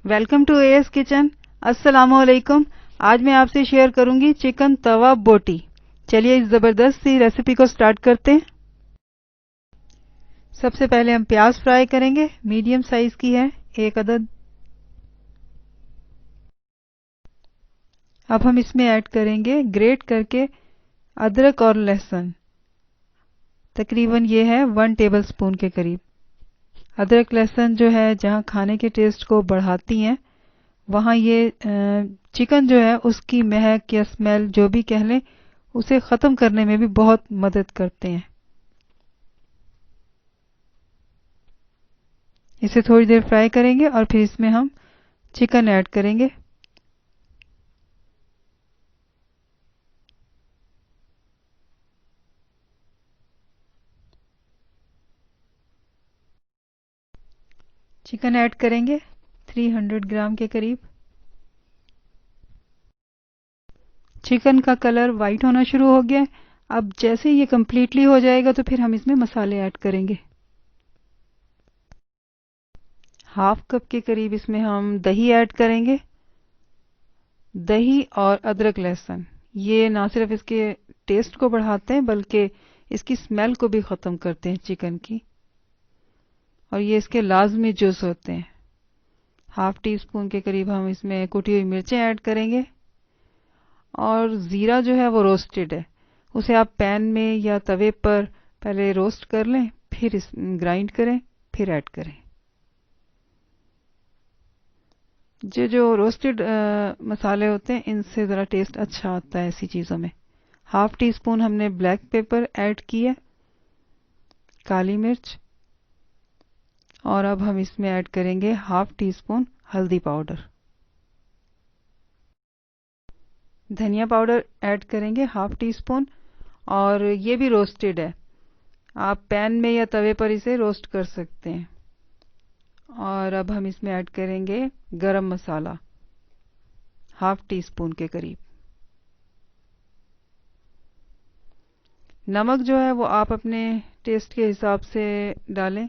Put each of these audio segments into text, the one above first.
Welcome to as kitchen. अस्सलामुअलैकुम। आज मैं आपसे शेयर करूंगी चिकन तवा बोटी। चलिए इस ज़बरदस्त सी रेसिपी को स्टार्ट करते हैं। सबसे पहले हम प्याज फ्राई करेंगे। मीडियम साइज की है, 1 अदद। अब हम इसमें ऐड करेंगे ग्रेट करके अदरक और लहसुन। तकरीबन ये है 1 टेबलस्पून के करीब। अदरक लहसुन जो है जहाँ खाने के टेस्ट को बढ़ाती हैं, वहाँ ये चिकन जो है उसकी महक या स्मेल जो भी कह लें, उसे ख़त्म करने में भी बहुत मदद करते हैं। इसे थोड़ी देर फ्राई करेंगे और फिर इसमें हम चिकन ऐड करेंगे। चिकन ऐड करेंगे 300 ग्राम के करीब। चिकन का कलर वाइट होना शुरू हो गया है। अब जैसे ये कम्प्लीटली हो जाएगा तो फिर हम इसमें मसाले ऐड करेंगे। हाफ कप के करीब इसमें हम दही ऐड करेंगे। दही और अदरक लहसुन ये ना सिर्फ इसके टेस्ट को बढ़ाते हैं बल्कि इसकी स्मेल को भी ख़त्म करते हैं चिकन की, और ये इसके लाजमी जुज़ होते हैं। हाफ टी स्पून के करीब हम इसमें कुटी हुई मिर्चें ऐड करेंगे। और ज़ीरा जो है वो रोस्टेड है, उसे आप पैन में या तवे पर पहले रोस्ट कर लें, फिर इस ग्राइंड करें, फिर ऐड करें। जो रोस्टेड मसाले होते हैं इनसे ज़रा टेस्ट अच्छा आता है ऐसी चीज़ों में। हाफ टी स्पून हमने ब्लैक पेपर ऐड किया, काली मिर्च, और अब हम इसमें ऐड करेंगे हाफ टी स्पून हल्दी पाउडर। धनिया पाउडर ऐड करेंगे हाफ टी स्पून, और ये भी रोस्टेड है, आप पैन में या तवे पर इसे रोस्ट कर सकते हैं। और अब हम इसमें ऐड करेंगे गरम मसाला, हाफ टी स्पून के करीब। नमक जो है वो आप अपने टेस्ट के हिसाब से डालें।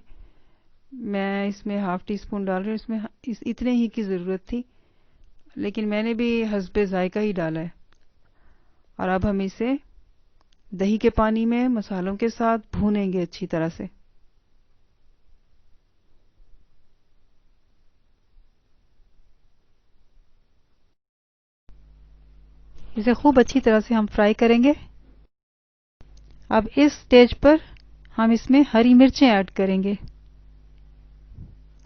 मैं इसमें हाफ टी स्पून डाल रही हूँ। इसमें इतने ही की ज़रूरत थी, लेकिन मैंने भी हस्बे ज़ायका ही डाला है। और अब हम इसे दही के पानी में मसालों के साथ भूनेंगे अच्छी तरह से। इसे खूब अच्छी तरह से हम फ्राई करेंगे। अब इस स्टेज पर हम इसमें हरी मिर्चें ऐड करेंगे।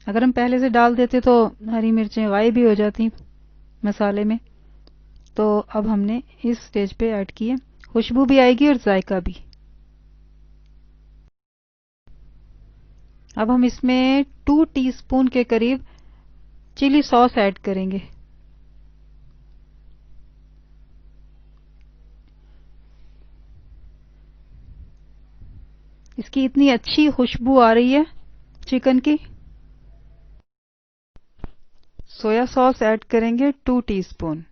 अगर हम पहले से डाल देते तो हरी मिर्चें गायब भी हो जाती मसाले में, तो अब हमने इस स्टेज पे ऐड किए। खुशबू भी आएगी और जायका भी। अब हम इसमें 2 टीस्पून के करीब चिली सॉस ऐड करेंगे। इसकी इतनी अच्छी खुशबू आ रही है चिकन की। सोया सॉस ऐड करेंगे 2 टीस्पून,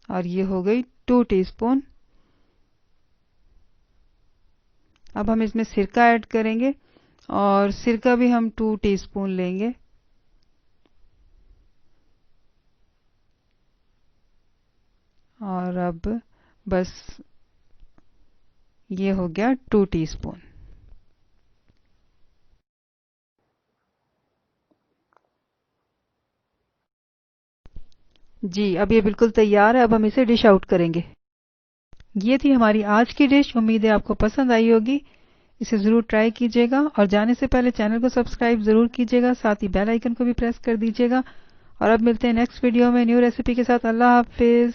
और ये हो गई 2 टीस्पून। अब हम इसमें सिरका ऐड करेंगे, और सिरका भी हम 2 टीस्पून लेंगे। और अब बस ये हो गया 2 टीस्पून। जी, अब ये बिल्कुल तैयार है। अब हम इसे डिश आउट करेंगे। ये थी हमारी आज की डिश। उम्मीद है आपको पसंद आई होगी। इसे ज़रूर ट्राई कीजिएगा, और जाने से पहले चैनल को सब्सक्राइब ज़रूर कीजिएगा, साथ ही बेल आइकन को भी प्रेस कर दीजिएगा। और अब मिलते हैं नेक्स्ट वीडियो में न्यू रेसिपी के साथ। अल्लाह हाफिज़।